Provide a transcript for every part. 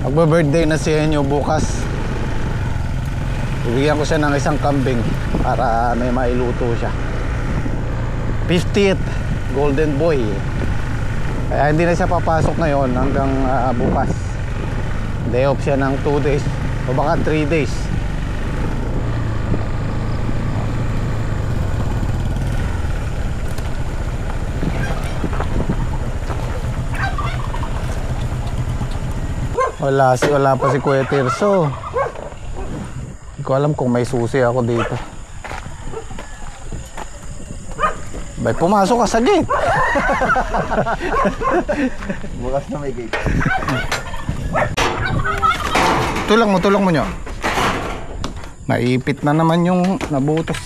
Magbe-birthday na si Enyo bukas. Bibigyan ko siya ng isang kambing para may mailuto siya. 50th Golden Boy. Kaya hindi na siya papasok ngayon hanggang bukas. Day off siya ng 2 days o baka 3 days. Wala pa si Kuya Tirso. Hindi ko alam kung may susi ako dito. Bay, pumasok ka sa gate. Bukas na may gate. Tulak mo nyo. Naipit na naman yung nabutas.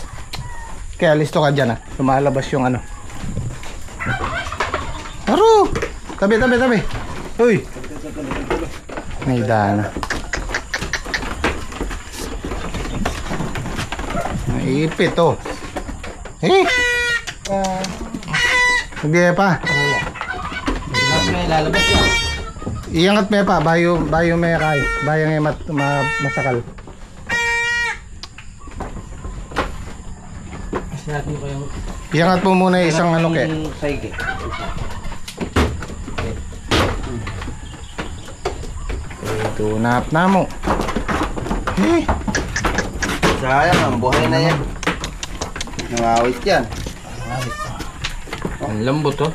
Kaya listo ka dyan, lumalabas yung ano. Aro! Tabi. Uy! May dana. Naipit oh. Eh! Hindi pa. May lalabas yan. Iangat me pa, bayo me kay. Bayo may masakal. Natin ko yung Iangat mo muna isang ano ke. saige. Ito na mo. Eh, Sayang, ang buhay na yan. Nangawit yan. ang lambot oh.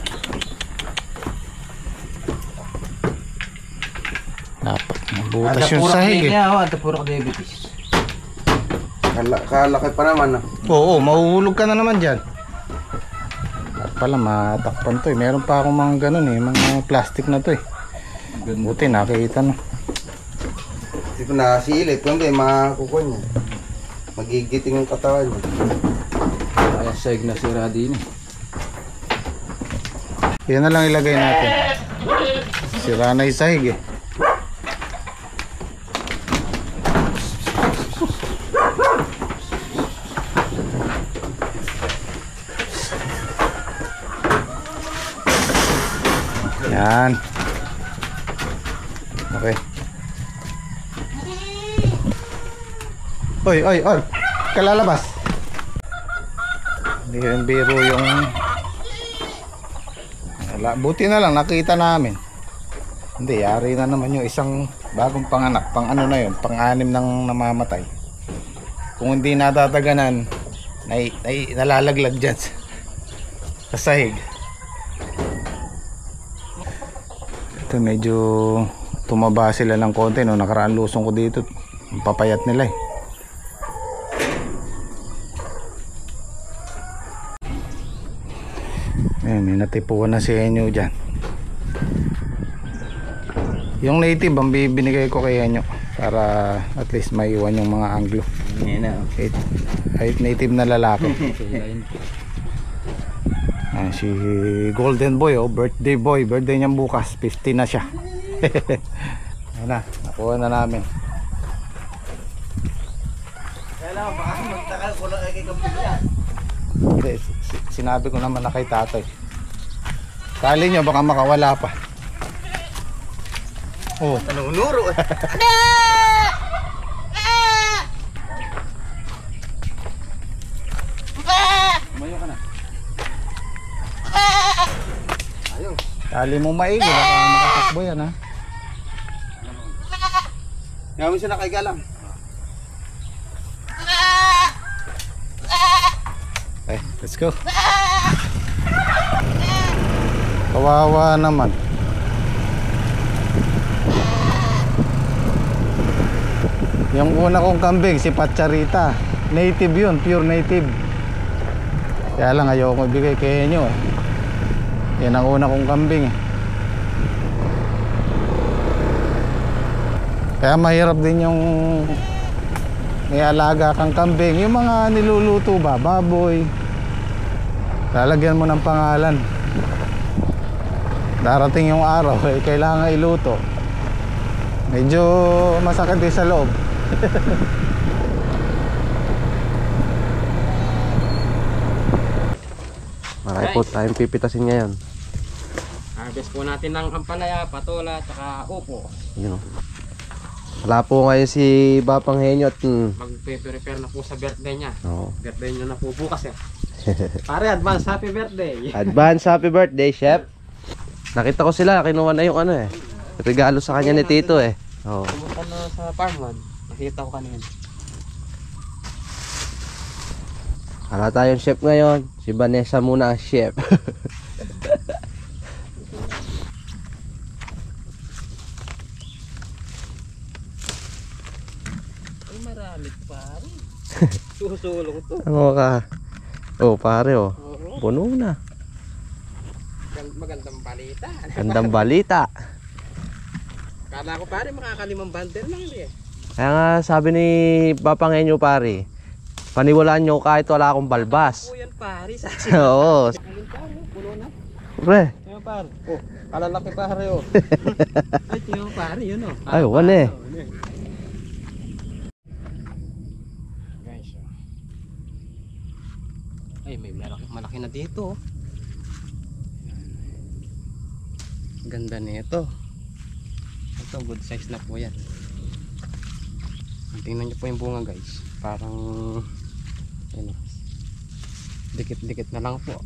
Dapat nabutas yung sahig eh. Ito puro diabetes. Kalaki pa naman. Oo, mahuhulog ka na naman dyan. At pala matakpan to eh. Meron pa akong mga ganun eh. Mga plastic na to eh. Buti nakikita na. Hindi ko nakasilip. Kundi makakukuha niya. Magigiting yung katawan niya. Kaya sahig na sira din eh. Yan na lang ilagay natin. Sira na yung sahig eh. Yan. Okay. Oy. Kalalabas. Hindi rin biro yung... Buti na lang nakita namin. Hindi, yari na naman yung isang bagong panganak. Pang ano na yun, pang-anim nang namamatay. Kung hindi natataganan, nalalaglag dyan sa sahig. Ito medyo tumaba sila ng konti no, nakaraan lusong ko dito. Ang papayat nila eh. Ayan, may natipuan na si Enyo dyan. Yung native ang binigay ko kay Enyo para at least maiwan yung mga Anglo. Kahit native na lalaki. Ayan, si Golden Boy oh, birthday niyang bukas, 50 na siya. Ayan na, nakuha na namin. Kailangan baka magtakal ko lang kay Kampigla. Hindi, sinabi ko naman na kay tatay. Kali nyo baka makawala pa. Oh, Nanunuro eh. Tumayo ka na. kali mo maigi, baka makatakbo yan ha. Gawin siya nakaigalang. Okay, let's go. Kawawa naman. Yung una kong kambing, si Pacharita. Native yun, pure native. Kaya lang ayoko ibigay kay inyo eh. Yan ang una kong kambing eh. Kaya mahirap din yung may alaga kang kambing. Yung mga niluluto ba, baboy, lalagyan mo ng pangalan. Darating yung araw eh, kailangan iluto. Medyo masakit din sa loob. Marami po tayong pipitasin ngayon. Harvest po natin ng ampalaya, patola, at upo. Yun o. Wala po ngayon si Bapang Henyo at Magpe-prepare na po sa birthday niya. oh. Birthday niya na po bukas eh. Pare, advance happy birthday. Advance happy birthday, chef. Nakita ko sila, kinuha na yung ano eh. Regalo sa kanya ni Tito eh. Oh. Pumunta na sa farm man. Nakita ko kanina. Wala tayong chef ngayon. Si Vanessa muna ang chef. Ay, marami pare. Susulong to. Ano ka? Oh, pare oh. Oo. Puno na. Magandang balita. Gandang balita. Kala ko pare makakalimang bundle lang eh. Kaya nga sabi ni Bapang Henyo pare, paniwalaan nyo kahit wala akong balbas. Po yan pare. Sa Oo. Alin pare, puno na. Pre. Tingnan pare. Oh, kalalaki pare oh. Ay, tingnan pare yun oh. Ay, wan eh. Guys. Ay, may malaki na dito oh. Ganda nito. Ito, good size na po yan. Tingnan nyo po yung bunga guys. Parang ano, dikit-dikit na lang po.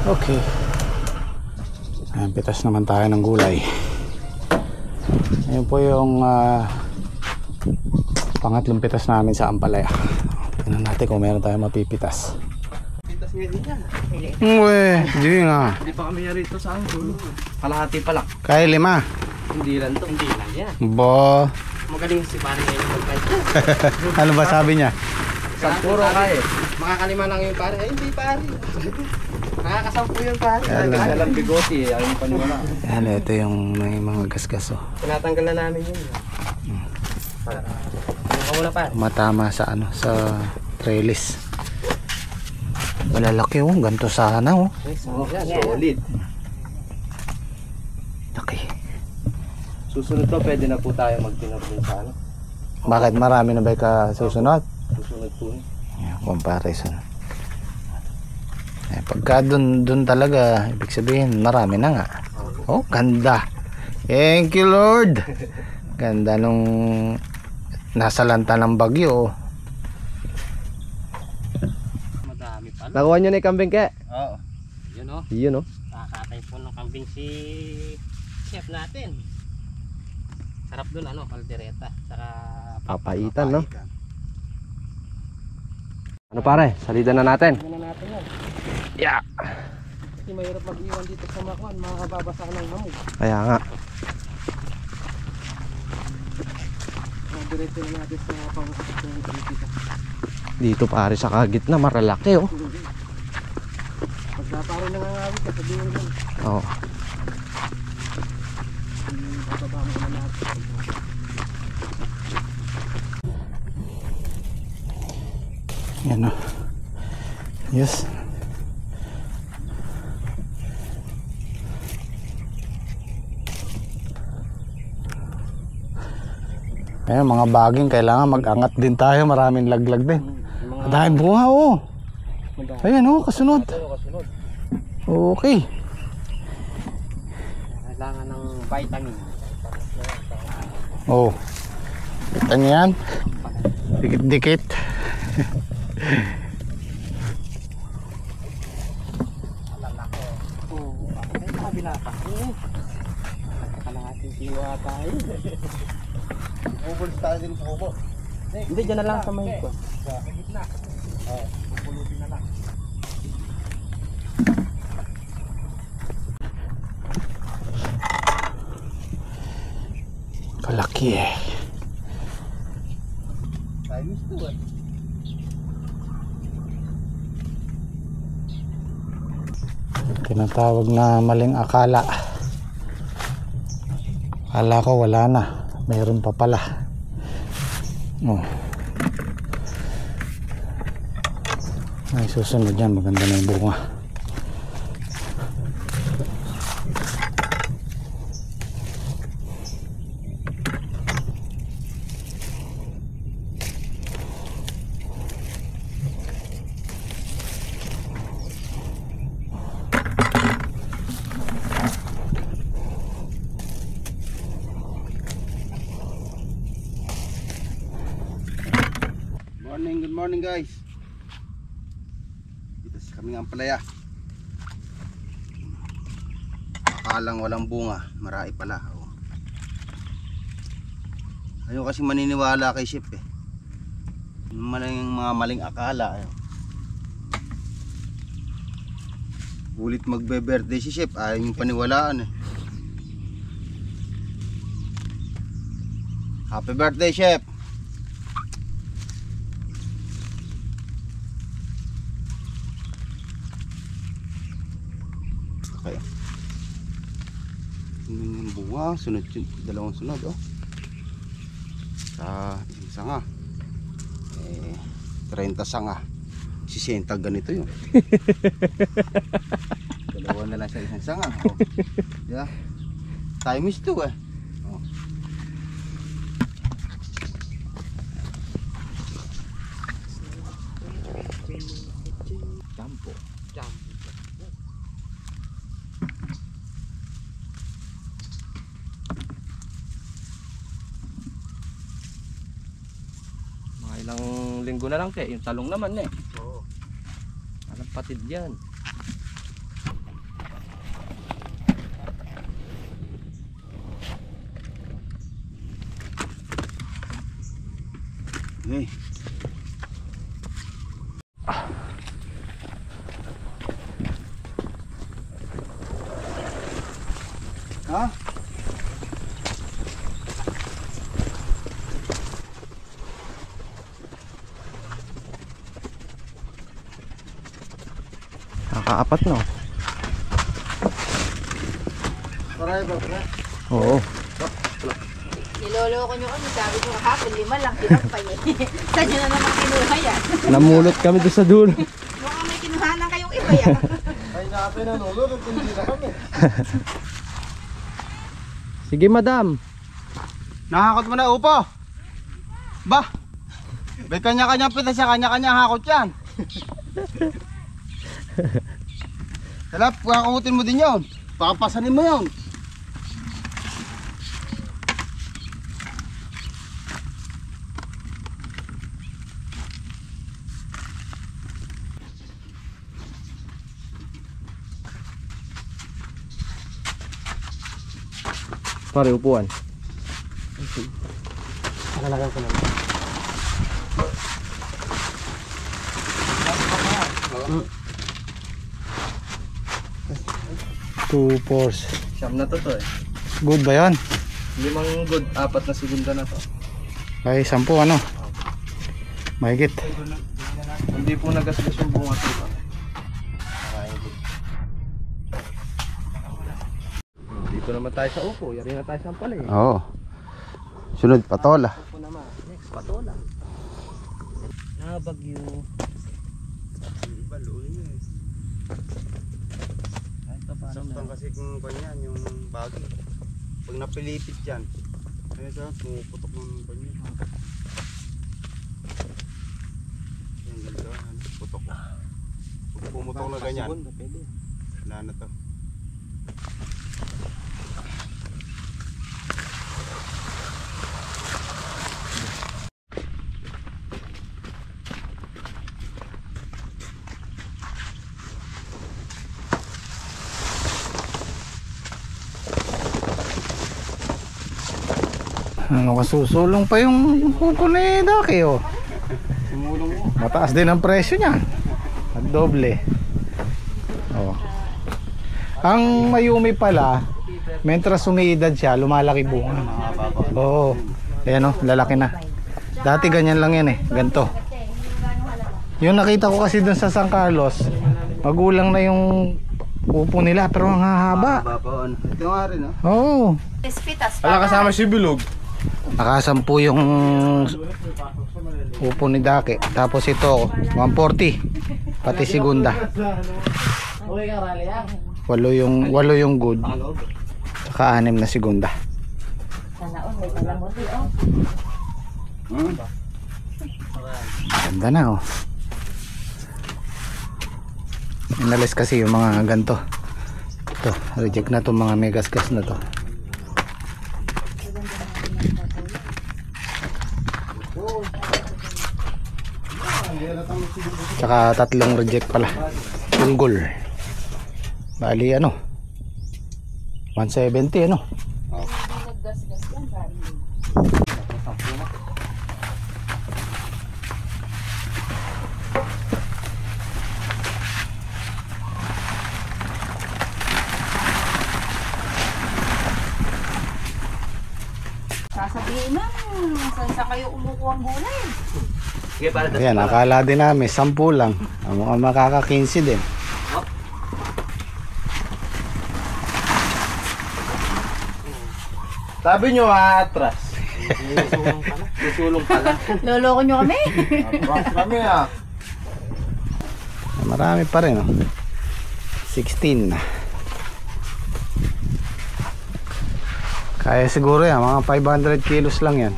Okay. Ayan, pitas naman tayo ng gulay. Ayun po yung pangatlong pitas namin sa Ampalaya. Tingnan natin kung meron tayong mapipitas. Pitas nyo din yan. Uwe, di nga. Hindi pa kami rito sa anggulo. Kalahati pa lang. Kaya 5. Hindi lang to. Hindi lang yan. Bo. Magaling si pare ngayon mag-guide. Ano ba sabi niya? Sampuro ka eh. Makakalima lang yung pare. Ay, hindi pare. Nakakasampu yung pare. Alam bigote eh, ayaw paniwala. Yan, ito yung may mga gasgas oh. Tinatanggal na namin yun. Ano ka muna pare? Matama sa ano, sa trellis. Malalaki oh, ganito sana oh. Solid. Laki. Susunod to, pwede na po tayo magtinap din sa ano. Bakit marami na ba ka susunod? Susunod po. Yan, comparison. Eh, pagka dun talaga, ibig sabihin marami na nga. Oh, ganda. Thank you Lord. Ganda nung nasa lanta ng bagyo oh. Madami pala. Nakuha nyo na yung kambing ke? Oo. Yun o. Yun oh. Nakakatay po ng kambing si chef natin. Sarap dun ano, kaldereta. Saka Papaitan no? Ano pare? Salida na natin. Ano na natin yan. Yeah. Kasi mahirap mag-iwan dito sa makuan. Makakababasa ka ng hamog. Kaya nga. Diretso na natin sa pangkakot ng dito. Dito pare sa kagitna, maralaki oh. Pagka pare nangangawit ka, sabihin mo. Oo. Bababa mo na natin. Yan oh. Yes. Ayan, mga baging kailangan mag-angat din tayo, maraming laglag din. Dahil bunga oh. Ayan oh, kasunod. Okay. Kailangan ng vitamin. Oh. Kita niyo yan? Dikit-dikit. Oo, ay kabila pa. Kalahating kilo tayo. Ubulis tayo din sa kubo. Hindi, dyan na lang sa may ko. Sa gitna. Oo, pupulutin na lang. Kalaki eh. Chinese to eh. Tinatawag na maling akala. Akala ko wala na. Mayroon pa pala. Oh. Ay, susunod yan. Maganda na yung bunga. Good morning guys. Dito sa kaming ampalaya. Akalang walang bunga, marami pala. Oh. Ayaw kasi maniniwala kay Chef eh. Mga maling akala. Ayaw. Ulit magbe-birthday si Chef, ayaw yung paniwalaan eh. Happy birthday Chef! Okay. Yung bunga, sunod yun, dalawang sunod oh. Sa isang sanga. 30 sanga. 60 ganito yun. Dalawa na lang sa isang sanga. Oh. Yeah. Time is 2 eh. Oh. Campo. Mga ilang linggo na lang yung talong naman eh. Oo. Anong patid yan? Hey. Ha? Nakakaapat no? Paray ba, pre? Oo. Niloloko nyo kami, sabi ko kahapon, 5 lang, tinapay eh. Saan nyo na naman kinuha yan? Namulot kami doon sa dulo. Mukhang may kinuhanan kayong iba yan. Ay, natin na nulod, hindi na kami. Sige madam. Nakakot mo na upo. Ba? May kanya-kanya pita siya, kanya-kanya hakot yan. Talap, kakakutin mo din yun. Pakapasanin mo yun. Pare, upuan. Nakalagan ko na. 2 fours. Siyam na to eh. Good ba yan? 5 good, 4 na segunda na to. Ay, 10 ano? Mahigit. Hindi po nagasgas yung bunga to. Dito naman tayo sa upo, yari na tayo sa ampalay. Oo. Sunod, patola. Upo naman, next patola. Bagyo. Saktan kasi kung kanyan, yung bagay. Pag napilipit yan, ayun sa pumuputok ng kanyan. Yan, ganito, putok. Pag pumutok na ganyan, wala na to. Ano kasusulong pa yung kuko ni Daki oh. Sumulong mo. Mataas din ang presyo niya. At doble. Oh. Ang mayumi pala, mentras umiidad siya, lumalaki bunga. Oo. Ayan oh, lalaki na. Dati ganyan lang yan eh, ganto. Yung nakita ko kasi dun sa San Carlos, magulang na yung upo nila pero ang hahaba. Babaon. Ito nga rin oh. Oo. Espitas Wala kasama si Bilog. Nakasampu yung upo ni Daki. Tapos ito 140. Pati segunda. 8 yung good. Saka 6 na segunda. Sana all, may palamuti oh. Ganda na oh. Inalis kasi yung mga ganto. Ito, reject na to mga megasgas na to. Tsaka 3 reject pala. Tunggol. Bali ano? 170 ano? Naggas-gas yan, pare. Sasabihin na, saan kayo umukuha ang gulay? Sige, para Ayan, akala din namin 10 lang. Ang mukhang makaka-15 din. Sabi nyo atras. Susulong pala. Loloko nyo kami. Kami ah. Marami pa rin, oh. 16. Kaya siguro yan, mga 500 kilos lang yan.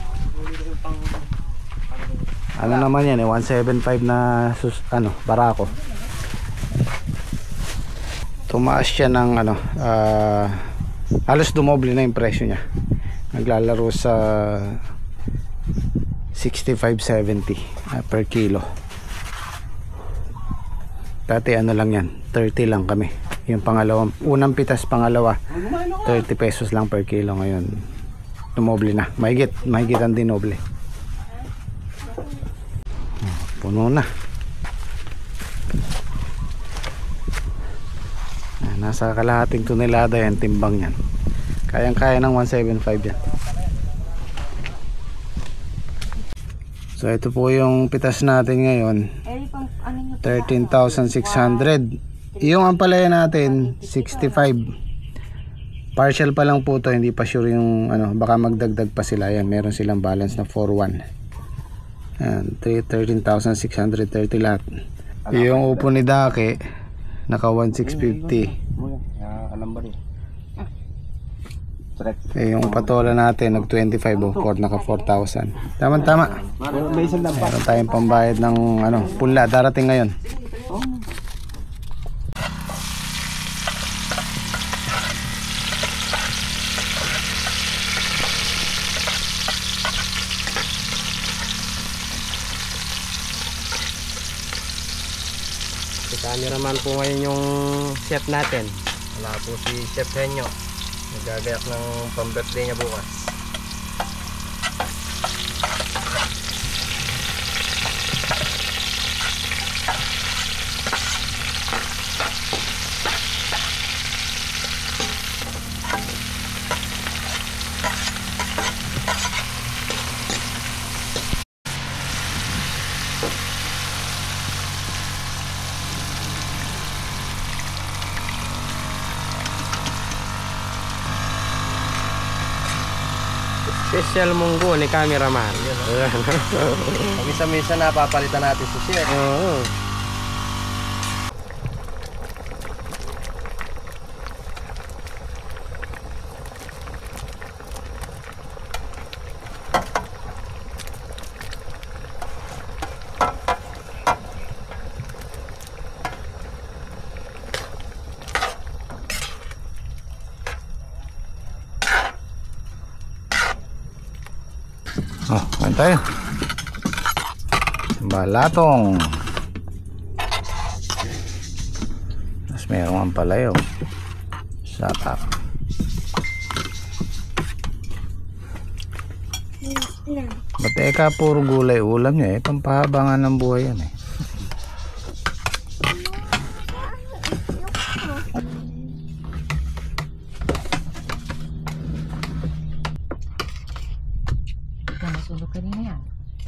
Ano naman yan, 175 na barako. Tumaas siya ng halos dumoble na yung presyo niya. Naglalaro sa 65-70 per kilo. Dati lang yan, 30 lang kami. Yung unang pitas, pangalawa 30 pesos lang per kilo. Ngayon dumoble na, mahigit ang dinoble. Puno na. Nasa kalahating tonelada yan, timbang yan. Kayang-kaya ng 175 yan. So ito po yung pitas natin ngayon, 13,600. Yung ampalaya natin 65. Partial pa lang po to, hindi pa sure yung baka magdagdag pa sila. Yan, meron silang balance na 41. Yan, 13,630 lahat. Yung upo ni Dake naka 1,650. Yung patola natin nag 25 naka 4,000. Tama. Meron tayong pambayad ng punla darating ngayon. Cameraman po ngayon yung chef natin. Wala po si Chef Henyo. Nagagayak ng pang-birthday niya bukas. Special munggo ni cameraman. Misa-misa na papalitan natin si Chef. Oo. Kain tayo. Balatong. Tapos meron ang palayo. Sapak. Ba't puro gulay ulam nyo pampahaba nga ng buhay yan Nasunog kanina yan.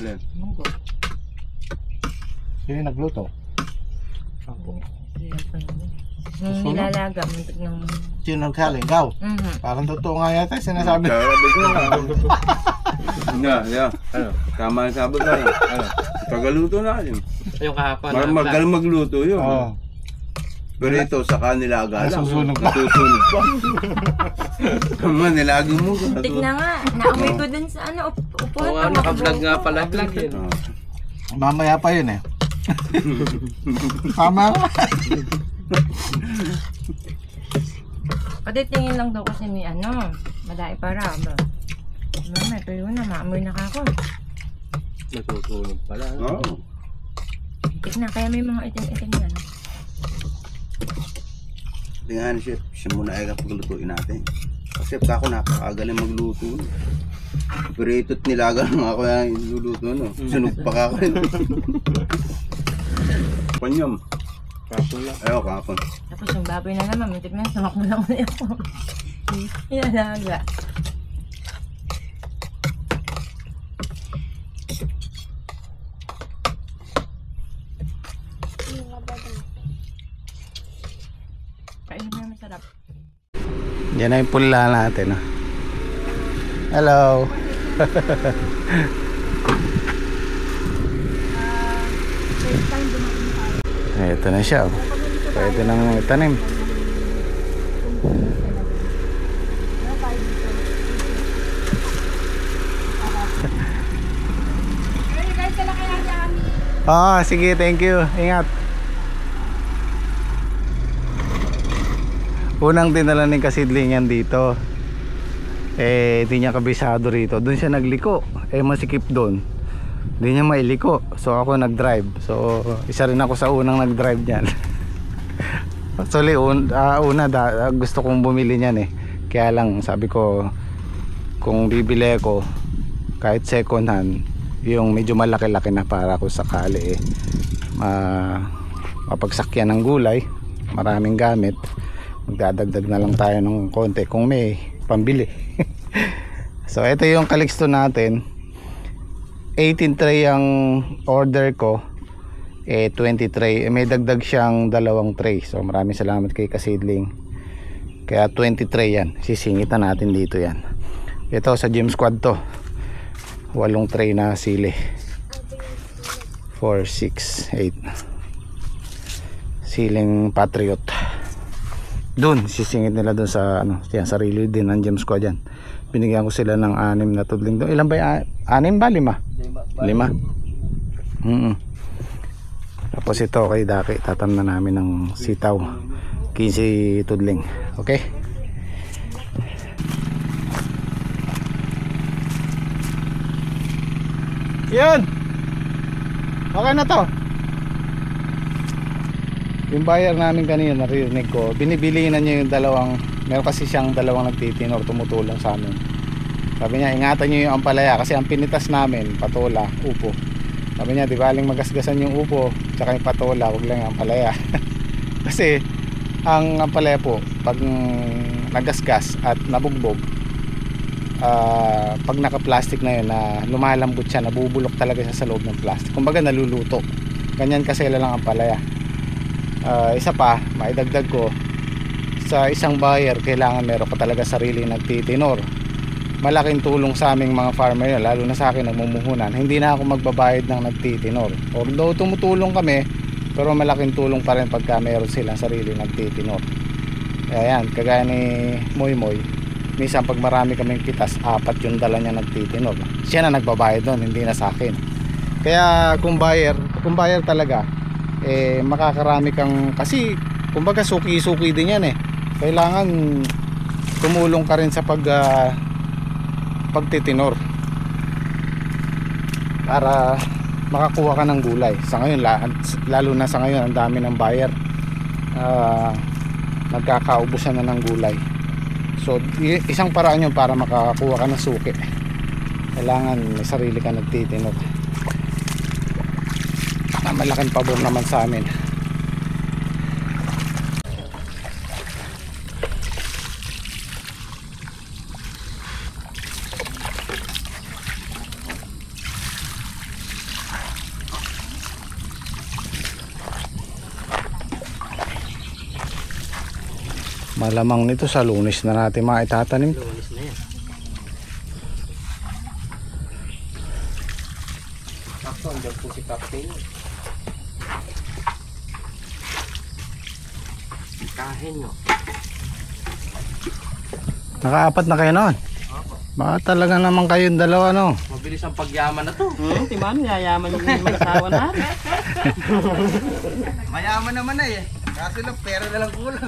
Ilan? Munggo. Sino yung nagluto? Nung nilalaga, muntik ng... Sino nagkaling? Ikaw? Parang totoo nga yata sinasabi. Yeah. Tama ang sabi ka. Tagaluto na yun. Yung kahapon. Magaling magluto yun. Oo. Pero ito sa kanila agad. Susunog pa. Susunog pa. Tama, nilagi mo. Muntik na nga. Naamoy ko dun sa upuan. Oo, naka-vlog nga pala. Vlog yun. Mamaya pa yun Tama ka. Pati tingin lang daw kasi may madai para. Mama, tuyo na. Maamoy na ka ako. Natutunog pala. Oo. Tignan, kaya may mga itim-itim yan. Tingnan chef, siya muna ay paglutuin natin. Kasi ako napakagaling magluto. Pirito't nilaga lang ako yung iluluto, no? Sunog pa ka ako. Panyam. Kapon lang. Ayaw, kapon. Tapos yung baboy na naman, mintik na, samak mo lang ulit ako. Inalaga. Kainin na masarap. Yan na yung pula natin. Hello. Ito na siya. Pwede nang itanim. Sige, thank you. Ingat. Unang dinala ng kasidlingan dito. Di niya kabisado rito. Doon siya nagliko. Masikip doon. Di niya mailiko. So ako nag-drive. So isa rin ako sa unang nag-drive niyan. Actually gusto kong bumili niyan Kaya lang sabi ko kung bibili ako kahit second hand, yung medyo malaki-laki na para kung sakali mapagsakyan ng gulay, maraming gamit, magdadagdag na lang tayo ng konti kung may pambili. So ito yung Calixto natin. 18 tray ang order ko, 20 tray, may dagdag siyang 2 tray. So maraming salamat kay Kasidling. Kaya 20 tray yan, sisingitan natin dito yan. Ito sa Gym Squad to, 8 tray na sili. 4, 6, 8 siling Patriot. Doon sisingit nila doon sa yan, sarili din ng Gym Squad yan. Binigyan ko sila ng 6 na tudling doon. Ilan ba 6 ba 5? 5. Tapos ito kay Daki, tatam na namin ng sitaw, 15 tudling. Okay. Yan. Okay na to. Yung buyer namin kanina, narinig ko, binibili na niya yung meron kasi siyang 2 nagtitinor, tumutulong sa amin. Sabi niya, ingatan niyo yung ampalaya kasi ang pinitas namin, patola, upo. Sabi niya, di baling magasgasan yung upo tsaka yung patola, wag lang yung ampalaya. Kasi ang ampalaya po, pag nagasgas at nabugbog, pag naka-plastic na yun, na lumalambot siya, nabubulok talaga siya sa loob ng plastic. Kumbaga naluluto. Ganyan kasi lang ang ampalaya. Isa pa, maidagdag ko, sa isang buyer, kailangan meron ka talaga sarili nagtitinor. Malaking tulong sa aming mga farmer yun, lalo na sa akin nagmumuhunan. Hindi na ako magbabayad ng nagtitinor. Although tumutulong kami, pero malaking tulong pa rin pagka meron silang sarili nagtitinor. Kaya yan, kagaya ni Moy Moy, minsan pag marami kaming pitas, 4 yung dala niya nagtitinor. Siya na nagbabayad doon, hindi na sa akin. Kaya kung buyer talaga, makakarami kang, kasi kumbaga suki-suki din yan kailangan tumulong ka rin sa pagtitinor para makakuha ka ng gulay. Sa ngayon, lalo na sa ngayon, ang dami ng buyer, nagkakaubusan na ng gulay. So isang paraan yun para makakuha ka ng suki, kailangan may sarili ka nagtitinor. Malaking pabor naman sa amin. Malamang nito sa Lunes na natin maitatanim. Lunes na yan. Ako, andyan po si Captain. Kahin nyo. Naka-4 na kayo noon. Baka talaga naman kayong dalawa Mabilis ang pagyaman na to. Timano, yayaman yung mag-asawa natin. Mayaman naman kaso lang pera na lang kulang